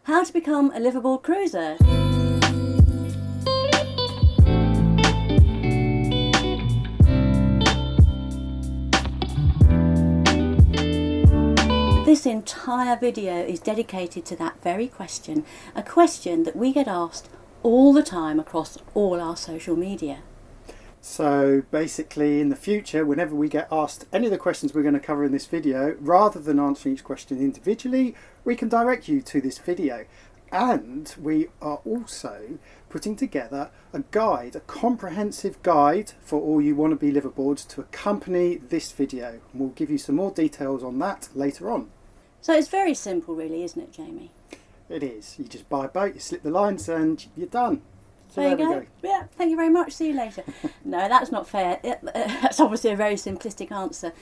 How to become a liveaboard cruiser. This entire video is dedicated to that very question, a question that we get asked all the time across all our social media. So basically in the future, whenever we get asked any of the questions we're going to cover in this video, rather than answering each question individually, we can direct you to this video. And we are also putting together a guide, a comprehensive guide for all you want to be liveaboards to accompany this video. And we'll give you some more details on that later on. So it's very simple really, isn't it, Jamie? It is. You just buy a boat, you slip the lines and you're done. So there you go. Yeah, thank you very much. See you later. No, that's not fair. That's obviously a very simplistic answer.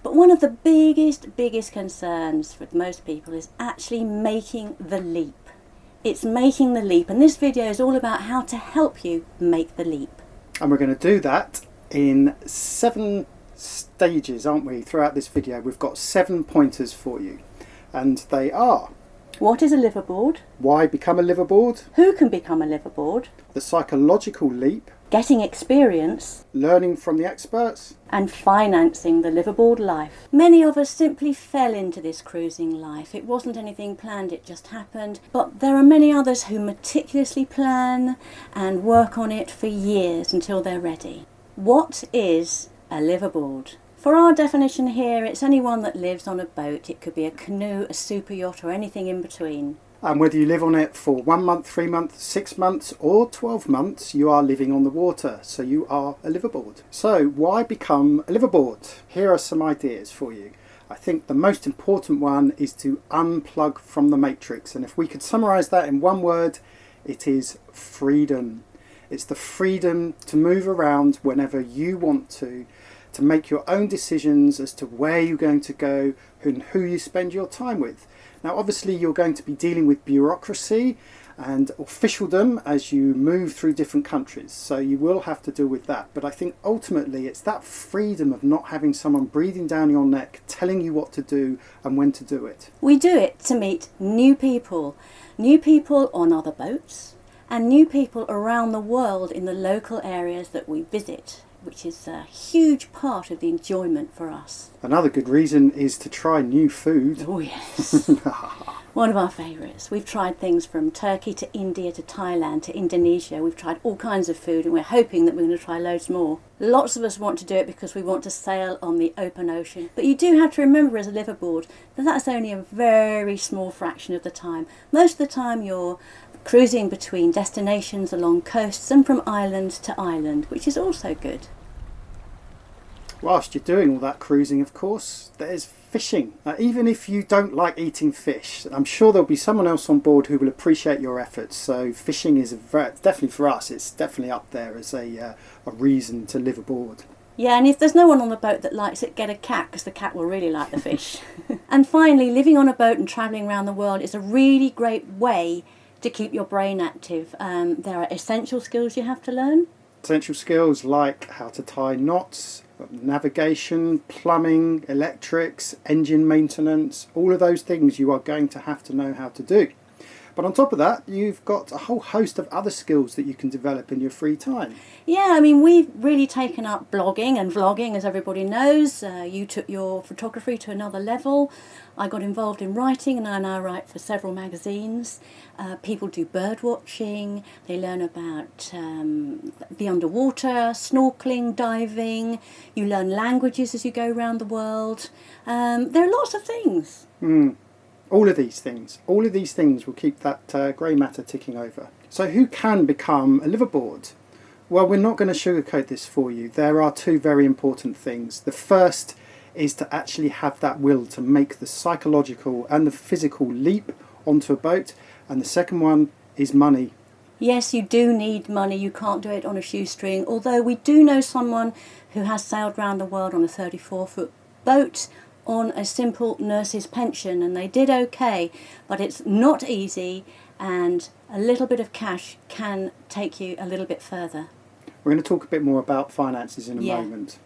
But one of the biggest concerns for most people is actually making the leap. It's making the leap, and this video is all about how to help you make the leap. And we're going to do that in 7 stages, aren't we? Throughout this video, we've got 7 pointers for you. And they are: what is a liveaboard? Why become a liveaboard? Who can become a liveaboard? The psychological leap. Getting experience. Learning from the experts. And financing the liveaboard life. Many of us simply fell into this cruising life. It wasn't anything planned, it just happened. But there are many others who meticulously plan and work on it for years until they're ready. What is a liveaboard? For our definition here, it's anyone that lives on a boat. It could be a canoe, a super yacht, or anything in between. And whether you live on it for 1 month, 3 months, 6 months or 12 months, you are living on the water, so you are a liveaboard. So why become a liveaboard? Here are some ideas for you. I think the most important one is to unplug from the matrix, and if we could summarise that in one word, it is freedom. It's the freedom to move around whenever you want to make your own decisions as to where you're going to go and who you spend your time with. Now obviously you're going to be dealing with bureaucracy and officialdom as you move through different countries, so you will have to deal with that. But I think ultimately it's that freedom of not having someone breathing down your neck telling you what to do and when to do it. We do it to meet new people on other boats and new people around the world in the local areas that we visit, which is a huge part of the enjoyment for us. Another good reason is to try new food. Oh yes, one of our favourites. We've tried things from Turkey to India to Thailand to Indonesia. We've tried all kinds of food and we're hoping that we're going to try loads more. Lots of us want to do it because we want to sail on the open ocean. But you do have to remember as a liveaboard that that's only a very small fraction of the time. Most of the time you're cruising between destinations along coasts and from island to island, which is also good. Whilst you're doing all that cruising, of course, there's fishing. Even if you don't like eating fish, I'm sure there'll be someone else on board who will appreciate your efforts. So fishing is definitely for us, it's definitely up there as a reason to live aboard. Yeah, and if there's no one on the boat that likes it, get a cat, because the cat will really like the fish. And finally, living on a boat and travelling around the world is a really great way to keep your brain active. There are essential skills you have to learn. Essential skills like how to tie knots, navigation, plumbing, electrics, engine maintenance, all of those things you are going to have to know how to do. But on top of that, you've got a whole host of other skills that you can develop in your free time. Yeah, I mean, we've really taken up blogging and vlogging, as everybody knows. You took your photography to another level. I got involved in writing, and I now write for several magazines. People do bird watching. They learn about the underwater, snorkeling, diving. You learn languages as you go around the world. There are lots of things. All of these things will keep that grey matter ticking over. So who can become a liveaboard? Well, we're not going to sugarcoat this for you. There are 2 very important things. The first is to actually have that will to make the psychological and the physical leap onto a boat. And the second one is money. Yes, you do need money. You can't do it on a shoestring. Although we do know someone who has sailed around the world on a 34-foot boat on a simple nurse's pension, and they did okay, but it's not easy, and a little bit of cash can take you a little bit further. We're going to talk a bit more about finances in a moment.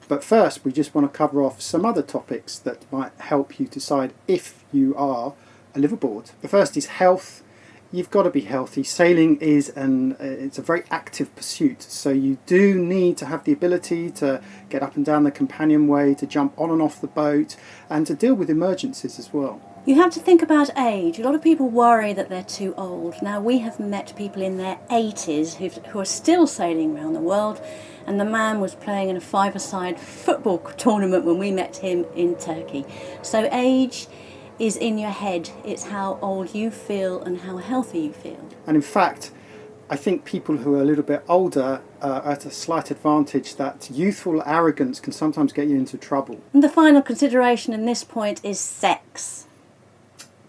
But first, we just want to cover off some other topics that might help you decide if you are a liveaboard. The first is health you've got to be healthy. Sailing is it's a very active pursuit, so you do need to have the ability to get up and down the companionway, to jump on and off the boat, and to deal with emergencies as well. You have to think about age. A lot of people worry that they're too old. Now, we have met people in their 80s who are still sailing around the world, and the man was playing in a five-a-side football tournament when we met him in Turkey. So age is in your head. It's how old you feel and how healthy you feel. And in fact, I think people who are a little bit older are at a slight advantage, that youthful arrogance can sometimes get you into trouble. And the final consideration in this point is sex.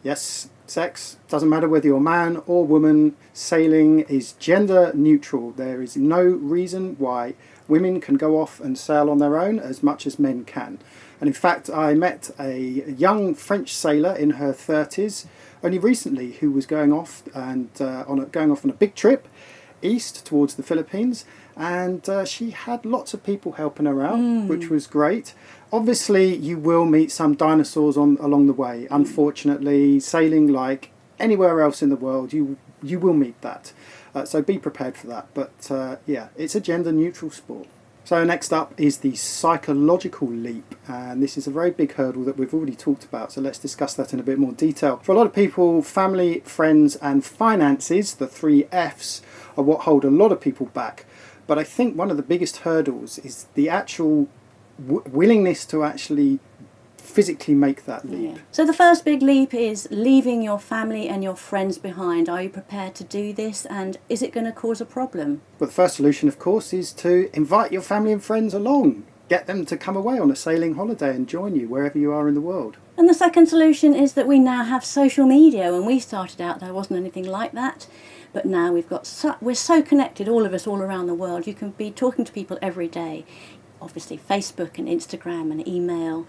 Yes, sex. Doesn't matter whether you're man or woman. Sailing is gender neutral. There is no reason why women can go off and sail on their own as much as men can. And in fact, I met a young French sailor in her 30s only recently who was going off on a big trip east towards the Philippines, and she had lots of people helping her out, which was great. Obviously, you will meet some dinosaurs along the way. Unfortunately, sailing like anywhere else in the world, you will meet that. So be prepared for that. But yeah, it's a gender-neutral sport. So next up is the psychological leap, and this is a very big hurdle that we've already talked about, so let's discuss that in a bit more detail. For a lot of people, family, friends and finances, the 3 Fs, are what hold a lot of people back. But I think one of the biggest hurdles is the actual willingness to actually physically make that leap. Yeah. So the first big leap is leaving your family and your friends behind. Are you prepared to do this, and is it going to cause a problem? Well, the first solution, of course, is to invite your family and friends along. Get them to come away on a sailing holiday and join you wherever you are in the world. And the second solution is that we now have social media. When we started out, there wasn't anything like that. But now we're so connected, all of us, all around the world. You can be talking to people every day. Obviously Facebook and Instagram and email,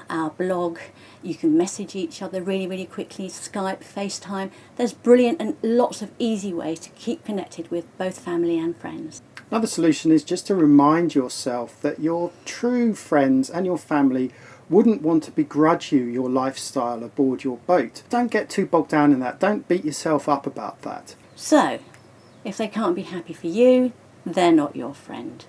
our blog. You can message each other really, really quickly, Skype, FaceTime. There's brilliant and lots of easy ways to keep connected with both family and friends. Another solution is just to remind yourself that your true friends and your family wouldn't want to begrudge you your lifestyle aboard your boat. Don't get too bogged down in that. Don't beat yourself up about that. So, if they can't be happy for you, they're not your friend.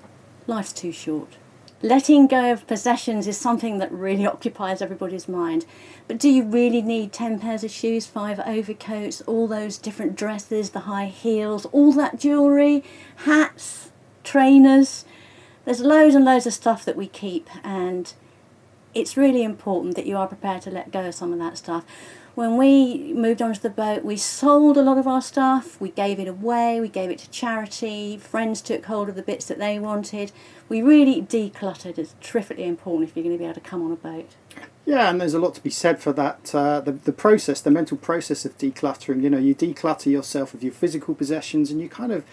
Life's too short. Letting go of possessions is something that really occupies everybody's mind. But do you really need 10 pairs of shoes, 5 overcoats, all those different dresses, the high heels, all that jewellery, hats, trainers? There's loads and loads of stuff that we keep, and it's really important that you are prepared to let go of some of that stuff. When we moved onto the boat, we sold a lot of our stuff, we gave it away, we gave it to charity, friends took hold of the bits that they wanted. We really decluttered. It's terrifically important if you're going to be able to come on a boat. Yeah, and there's a lot to be said for that. The process, the mental process of decluttering. You know, you declutter yourself of your physical possessions, and you kind of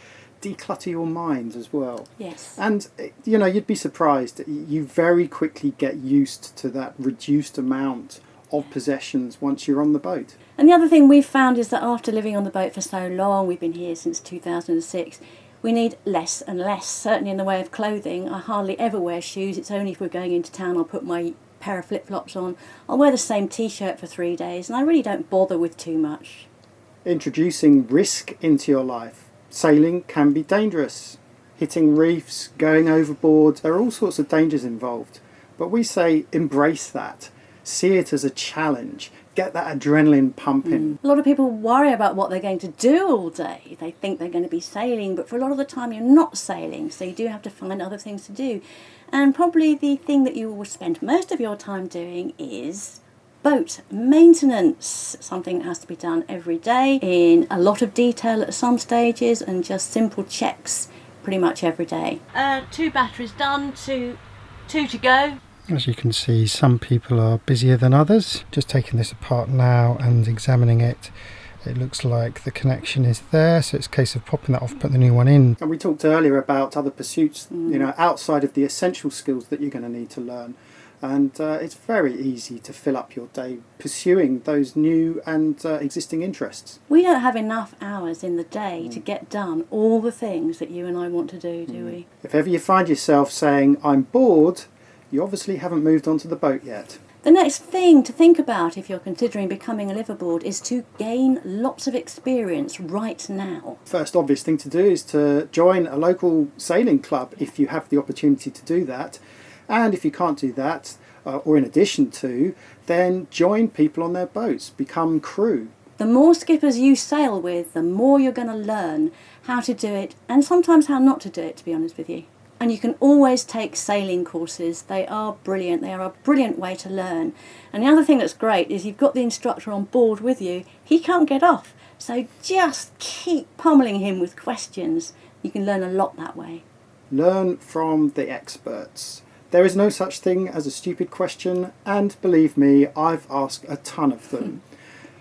declutter your mind as well. Yes. And, you know, you'd be surprised. You very quickly get used to that reduced amount of possessions once you're on the boat. And the other thing we've found is that after living on the boat for so long, we've been here since 2006, we need less and less, certainly in the way of clothing. I hardly ever wear shoes. It's only if we're going into town I'll put my pair of flip-flops on. I'll wear the same t-shirt for 3 days, and I really don't bother with too much. Introducing risk into your life. Sailing can be dangerous. Hitting reefs, going overboard, there are all sorts of dangers involved. But we say embrace that. See it as a challenge. Get that adrenaline pumping. A lot of people worry about what they're going to do all day. They think they're going to be sailing, but for a lot of the time you're not sailing, so you do have to find other things to do. And probably the thing that you will spend most of your time doing is boat maintenance. Something that has to be done every day in a lot of detail at some stages, and just simple checks pretty much every day. 2 batteries done, two to go. As you can see, some people are busier than others. Just taking this apart now and examining it, it looks like the connection is there, so it's a case of popping that off, put the new one in. And we talked earlier about other pursuits, you know, outside of the essential skills that you're going to need to learn. And it's very easy to fill up your day pursuing those new and existing interests. We don't have enough hours in the day to get done all the things that you and I want to do we? If ever you find yourself saying, I'm bored, you obviously haven't moved on to the boat yet. The next thing to think about if you're considering becoming a liveaboard is to gain lots of experience right now. First obvious thing to do is to join a local sailing club if you have the opportunity to do that. And if you can't do that, or in addition to, then join people on their boats, become crew. The more skippers you sail with, the more you're going to learn how to do it and sometimes how not to do it, to be honest with you. And you can always take sailing courses. They are brilliant. They are a brilliant way to learn. And the other thing that's great is you've got the instructor on board with you. He can't get off. So just keep pummeling him with questions. You can learn a lot that way. Learn from the experts. There is no such thing as a stupid question, and believe me, I've asked a ton of them.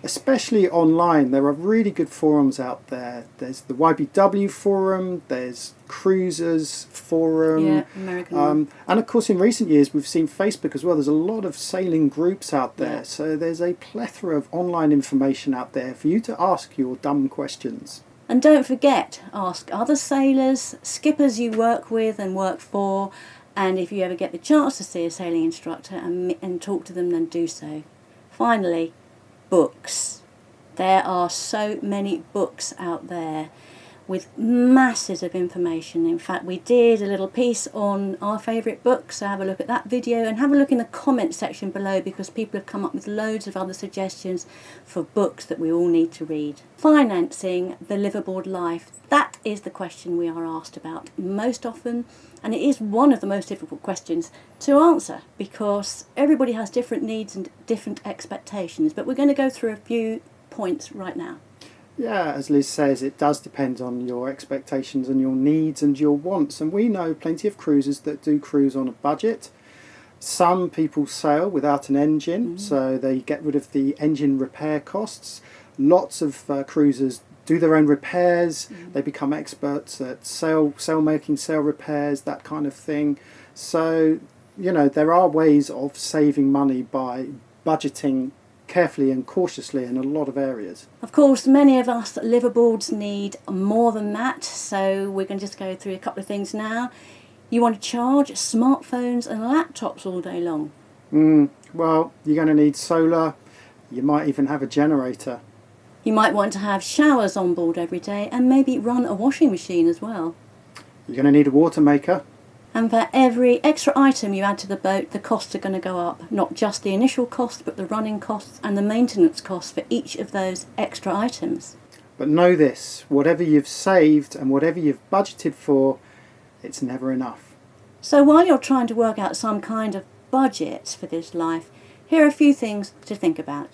Especially online, there are really good forums out there. There's the YBW forum, there's Cruisers forum. Yeah, American one. And of course in recent years we've seen Facebook as well. There's a lot of sailing groups out there. Yeah. So there's a plethora of online information out there for you to ask your dumb questions. And don't forget, ask other sailors, skippers you work with and work for, and if you ever get the chance to see a sailing instructor and talk to them, then do so. Finally, books. There are so many books out there with masses of information. In fact, we did a little piece on our favourite books, so have a look at that video and have a look in the comment section below because people have come up with loads of other suggestions for books that we all need to read. Financing the liveaboard life, that is the question we are asked about most often, and it is one of the most difficult questions to answer because everybody has different needs and different expectations, but we're going to go through a few points right now. Yeah, as Liz says, it does depend on your expectations and your needs and your wants. And we know plenty of cruisers that do cruise on a budget. Some people sail without an engine, so they get rid of the engine repair costs. Lots of cruisers do their own repairs. They become experts at sail making, sail repairs, that kind of thing. So, you know, there are ways of saving money by budgeting carefully and cautiously in a lot of areas. Of course, many of us liveaboards need more than that, so we're going to just go through a couple of things now. You want to charge smartphones and laptops all day long. Well, you're going to need solar. You might even have a generator. You might want to have showers on board every day and maybe run a washing machine as well. You're going to need a water maker. And for every extra item you add to the boat, the costs are going to go up. Not just the initial cost, but the running costs and the maintenance costs for each of those extra items. But know this, whatever you've saved and whatever you've budgeted for, it's never enough. So while you're trying to work out some kind of budget for this life, here are a few things to think about.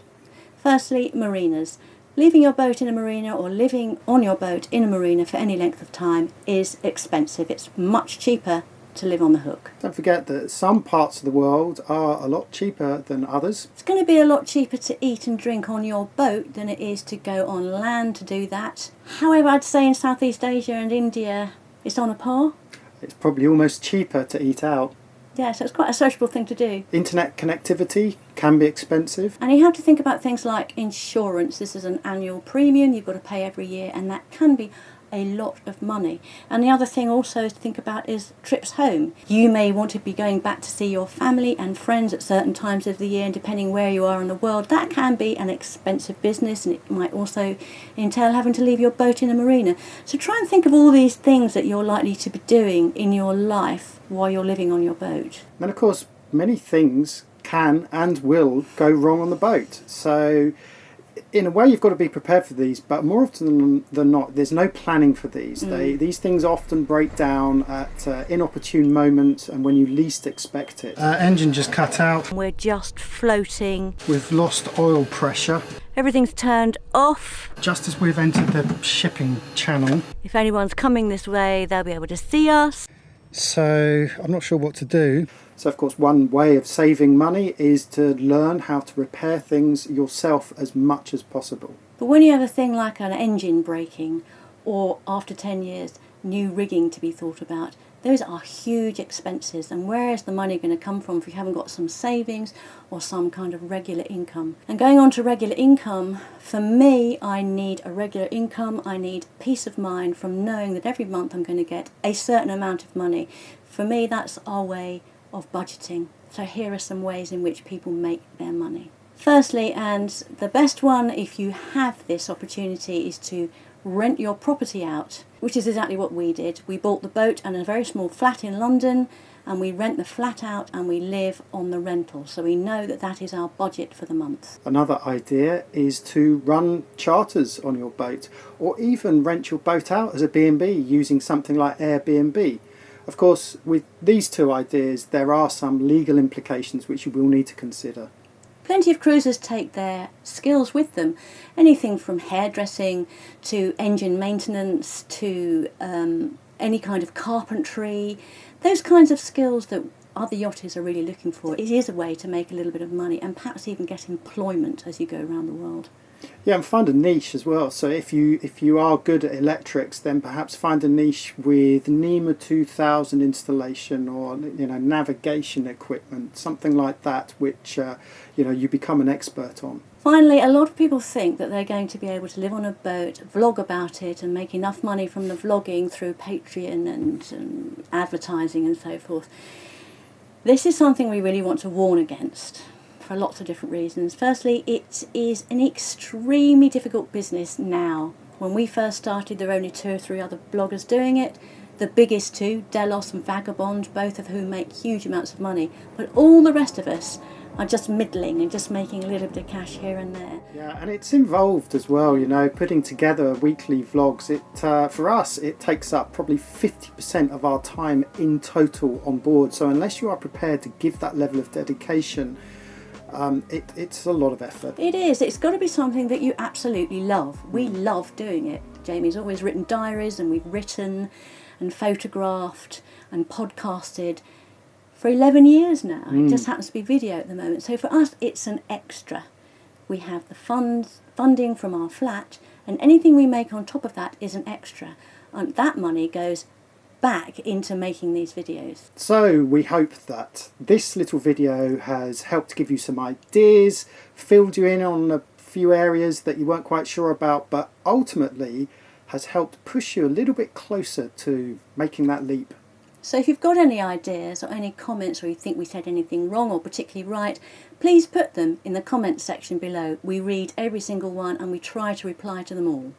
Firstly, marinas. Leaving your boat in a marina or living on your boat in a marina for any length of time is expensive. It's much cheaper to live on the hook. Don't forget that some parts of the world are a lot cheaper than others. It's going to be a lot cheaper to eat and drink on your boat than it is to go on land to do that. However, I'd say in Southeast Asia and India, it's on a par. It's probably almost cheaper to eat out. Yeah, so it's quite a sociable thing to do. Internet connectivity can be expensive. And you have to think about things like insurance. This is an annual premium you've got to pay every year, and that can be a lot of money. And the other thing also to think about is trips home. You may want to be going back to see your family and friends at certain times of the year, and depending where you are in the world, that can be an expensive business, and it might also entail having to leave your boat in a marina. So try and think of all these things that you're likely to be doing in your life while you're living on your boat. And of course, many things can and will go wrong on the boat. So in a way, you've got to be prepared for these, but more often than not, there's no planning for these. These things often break down at inopportune moments and when you least expect it. Engine just cut out. We're just floating. We've lost oil pressure. Everything's turned off. Just as we've entered the shipping channel. If anyone's coming this way, they'll be able to see us. So I'm not sure what to do. So of course one way of saving money is to learn how to repair things yourself as much as possible. But when you have a thing like an engine breaking or after 10 years new rigging to be thought about, those are huge expenses, and where is the money going to come from if you haven't got some savings or some kind of regular income? And going on to regular income, for me, I need a regular income. I need peace of mind from knowing that every month I'm going to get a certain amount of money. For me, that's our way of budgeting So here are some ways in which people make their money. Firstly, and the best one if you have this opportunity, is to rent your property out, which is exactly what we did. We bought the boat and a very small flat in London, and we rent the flat out and we live on the rental. So we know that that is our budget for the month. Another idea is to run charters on your boat, or even rent your boat out as a B&B using something like Airbnb. Of course, with these two ideas, there are some legal implications which you will need to consider. Plenty of cruisers take their skills with them. Anything from hairdressing to engine maintenance to any kind of carpentry. Those kinds of skills that other yachties are really looking for. It is a way to make a little bit of money and perhaps even get employment as you go around the world. Yeah, and find a niche as well. So if you are good at electrics, then perhaps find a niche with NEMA 2000 installation, or navigation equipment, something like that, which you become an expert on. Finally, a lot of people think that they're going to be able to live on a boat, vlog about it, and make enough money from the vlogging through Patreon and advertising and so forth. This is something we really want to warn against, for lots of different reasons. Firstly, it is an extremely difficult business now. When we first started, there were only 2 or 3 other bloggers doing it. The biggest 2, Delos and Vagabond, both of whom make huge amounts of money. But all the rest of us are just middling and just making a little bit of cash here and there. Yeah, and it's involved as well, putting together weekly vlogs. For us, it takes up probably 50% of our time in total on board. So unless you are prepared to give that level of dedication, it's a lot of effort. It is. It's got to be something that you absolutely love. We love doing it. Jamie's always written diaries, and we've written and photographed and podcasted for 11 years now. It just happens to be video at the moment. So for us, it's an extra. We have the funding from our flat, and anything we make on top of that is an extra. And that money goes back into making these videos. So we hope that this little video has helped give you some ideas, filled you in on a few areas that you weren't quite sure about, but ultimately has helped push you a little bit closer to making that leap. So if you've got any ideas or any comments, or you think we said anything wrong or particularly right, please put them in the comments section below. We read every single one and we try to reply to them all.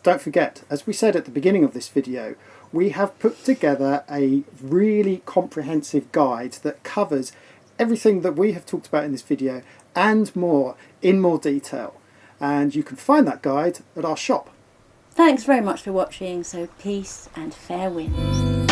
Don't forget, as we said at the beginning of this video, we have put together a really comprehensive guide that covers everything that we have talked about in this video and more in more detail. And you can find that guide at our shop. Thanks very much for watching, so peace and fair winds.